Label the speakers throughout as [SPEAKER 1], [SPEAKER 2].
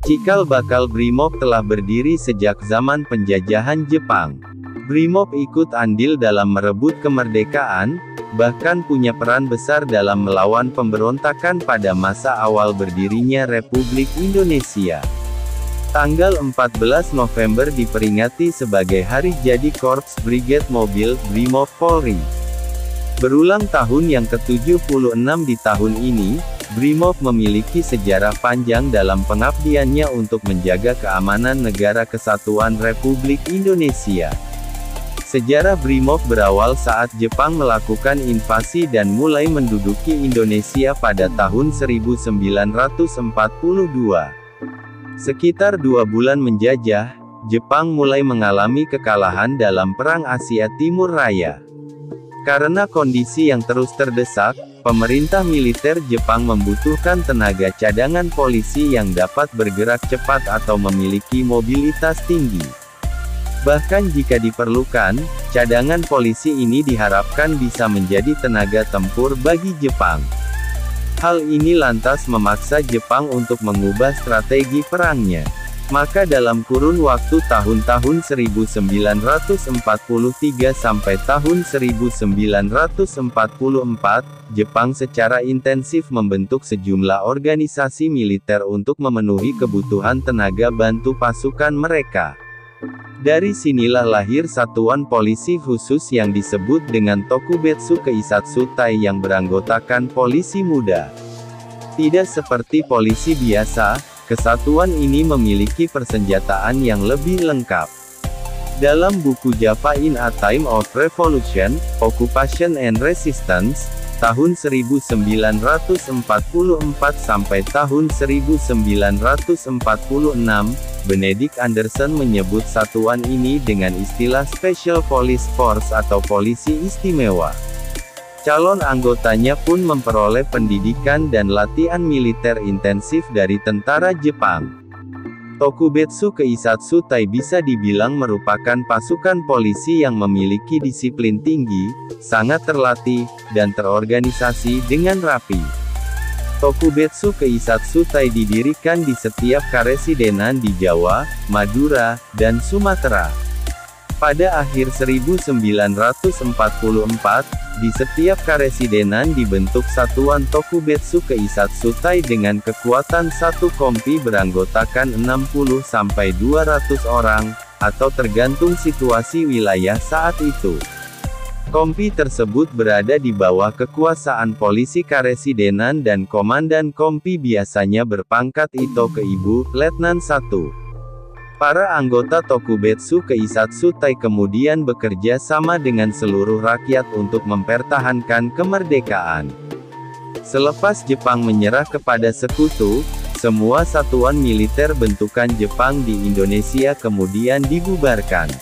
[SPEAKER 1] Cikal bakal Brimob telah berdiri sejak zaman penjajahan Jepang. Brimob ikut andil dalam merebut kemerdekaan, bahkan punya peran besar dalam melawan pemberontakan pada masa awal berdirinya Republik Indonesia. Tanggal 14 November diperingati sebagai hari jadi Korps Brigade Mobil Brimob Polri. Berulang tahun yang ke-76 di tahun ini, Brimob memiliki sejarah panjang dalam pengabdiannya untuk menjaga keamanan Negara Kesatuan Republik Indonesia. Sejarah Brimob berawal saat Jepang melakukan invasi dan mulai menduduki Indonesia pada tahun 1942. Sekitar 2 bulan menjajah, Jepang mulai mengalami kekalahan dalam Perang Asia Timur Raya. Karena kondisi yang terus terdesak, pemerintah militer Jepang membutuhkan tenaga cadangan polisi yang dapat bergerak cepat atau memiliki mobilitas tinggi. Bahkan jika diperlukan, cadangan polisi ini diharapkan bisa menjadi tenaga tempur bagi Jepang. Hal ini lantas memaksa Jepang untuk mengubah strategi perangnya. Maka dalam kurun waktu tahun-tahun 1943 sampai tahun 1944, Jepang secara intensif membentuk sejumlah organisasi militer untuk memenuhi kebutuhan tenaga bantu pasukan mereka. Dari sinilah lahir satuan polisi khusus yang disebut dengan Tokubetsu Keisatsutai yang beranggotakan polisi muda. Tidak seperti polisi biasa, kesatuan ini memiliki persenjataan yang lebih lengkap. Dalam buku Japan A Time of Revolution, Occupation and Resistance, tahun 1944 sampai tahun 1946, Benedict Anderson menyebut satuan ini dengan istilah Special Police Force atau polisi istimewa. Calon anggotanya pun memperoleh pendidikan dan latihan militer intensif dari tentara Jepang. Tokubetsu Keisatsutai bisa dibilang merupakan pasukan polisi yang memiliki disiplin tinggi, sangat terlatih, dan terorganisasi dengan rapi. Tokubetsu Keisatsutai didirikan di setiap karesidenan di Jawa, Madura, dan Sumatera. Pada akhir 1944, di setiap karesidenan dibentuk satuan Tokubetsu Keisatsutai dengan kekuatan satu kompi beranggotakan 60-200 orang, atau tergantung situasi wilayah saat itu. Kompi tersebut berada di bawah kekuasaan polisi karesidenan dan komandan kompi biasanya berpangkat Ito Keibu, Letnan 1. Para anggota Tokubetsu Keisatsutai kemudian bekerja sama dengan seluruh rakyat untuk mempertahankan kemerdekaan. Selepas Jepang menyerah kepada sekutu, semua satuan militer bentukan Jepang di Indonesia kemudian dibubarkan.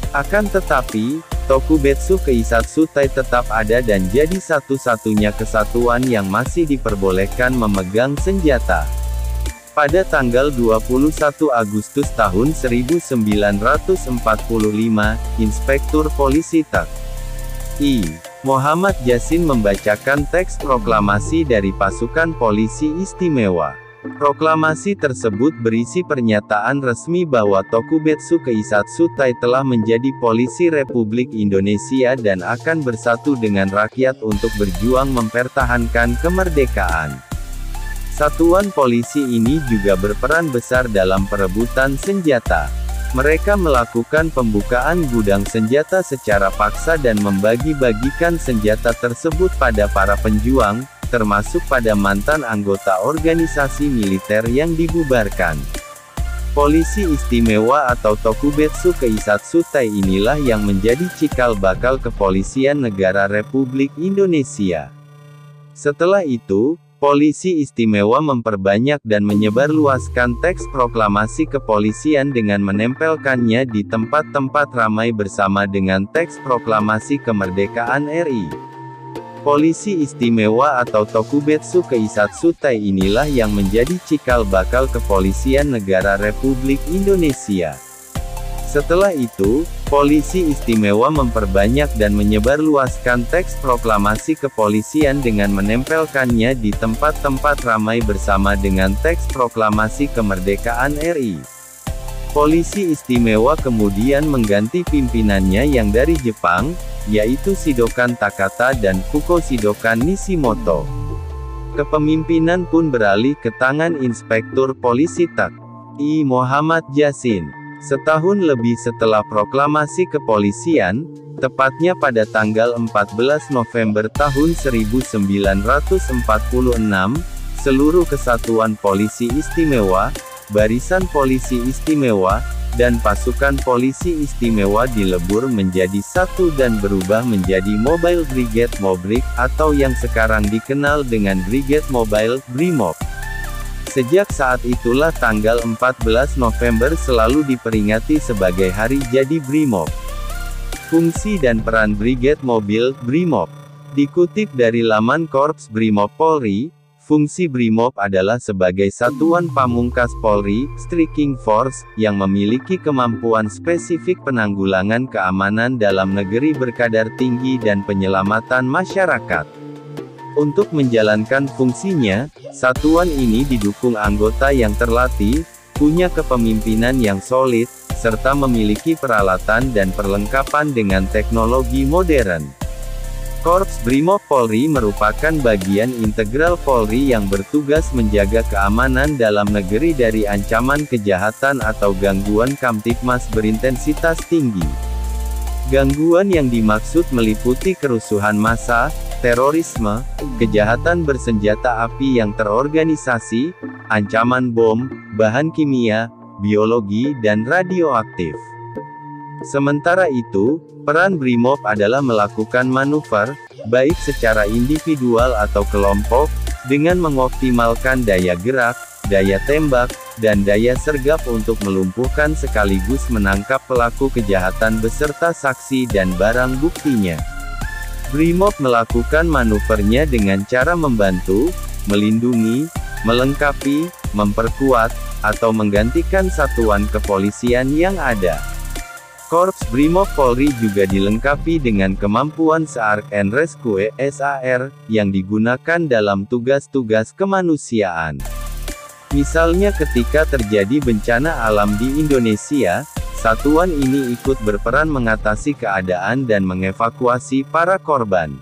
[SPEAKER 1] Akan tetapi, Tokubetsu Keisatsutai tetap ada dan jadi satu-satunya kesatuan yang masih diperbolehkan memegang senjata. Pada tanggal 21 Agustus tahun 1945, Inspektur Polisi T.I. Muhammad Yasin membacakan teks proklamasi dari pasukan polisi istimewa. Proklamasi tersebut berisi pernyataan resmi bahwa Tokubetsu Keisatsutai telah menjadi polisi Republik Indonesia dan akan bersatu dengan rakyat untuk berjuang mempertahankan kemerdekaan. Satuan polisi ini juga berperan besar dalam perebutan senjata. Mereka melakukan pembukaan gudang senjata secara paksa dan membagi-bagikan senjata tersebut pada para penjuang, termasuk pada mantan anggota organisasi militer yang dibubarkan. Polisi istimewa atau Tokubetsu Keisatsutai inilah yang menjadi cikal bakal kepolisian negara Republik Indonesia. Setelah itu, polisi istimewa memperbanyak dan menyebarluaskan teks proklamasi kepolisian dengan menempelkannya di tempat-tempat ramai bersama dengan teks proklamasi kemerdekaan RI. Polisi istimewa atau Tokubetsu Keisatsutai inilah yang menjadi cikal bakal kepolisian negara Republik Indonesia. Setelah itu, Polisi Istimewa memperbanyak dan menyebarluaskan teks proklamasi kepolisian dengan menempelkannya di tempat-tempat ramai bersama dengan teks proklamasi kemerdekaan RI. Polisi Istimewa kemudian mengganti pimpinannya yang dari Jepang, yaitu Shidokan Takata dan Fuko Shidokan Nishimoto. Kepemimpinan pun beralih ke tangan Inspektur Polisi Tak. I. Muhammad Yasin. Setahun lebih setelah proklamasi kepolisian, tepatnya pada tanggal 14 November tahun 1946, seluruh kesatuan polisi istimewa, barisan polisi istimewa, dan pasukan polisi istimewa dilebur menjadi satu dan berubah menjadi Mobile Brigade Mobrik atau yang sekarang dikenal dengan Brigade Mobile, Brimob. Sejak saat itulah tanggal 14 November selalu diperingati sebagai hari jadi Brimob. Fungsi dan peran Brigade Mobil, Brimob. Dikutip dari laman Korps Brimob Polri, fungsi Brimob adalah sebagai satuan pamungkas Polri, striking force, yang memiliki kemampuan spesifik penanggulangan keamanan dalam negeri berkadar tinggi dan penyelamatan masyarakat. Untuk menjalankan fungsinya, satuan ini didukung anggota yang terlatih, punya kepemimpinan yang solid, serta memiliki peralatan dan perlengkapan dengan teknologi modern. Korps Brimob Polri merupakan bagian integral Polri yang bertugas menjaga keamanan dalam negeri dari ancaman kejahatan atau gangguan Kamtipmas berintensitas tinggi. Gangguan yang dimaksud meliputi kerusuhan massa, terorisme, kejahatan bersenjata api yang terorganisasi, ancaman bom, bahan kimia, biologi dan radioaktif. Sementara itu, peran Brimob adalah melakukan manuver, baik secara individual atau kelompok, dengan mengoptimalkan daya gerak, daya tembak, dan daya sergap untuk melumpuhkan sekaligus menangkap pelaku kejahatan beserta saksi dan barang buktinya. Brimob melakukan manuvernya dengan cara membantu, melindungi, melengkapi, memperkuat, atau menggantikan satuan kepolisian yang ada. Korps Brimob Polri juga dilengkapi dengan kemampuan Search and Rescue (SAR) yang digunakan dalam tugas-tugas kemanusiaan. Misalnya ketika terjadi bencana alam di Indonesia, satuan ini ikut berperan mengatasi keadaan dan mengevakuasi para korban.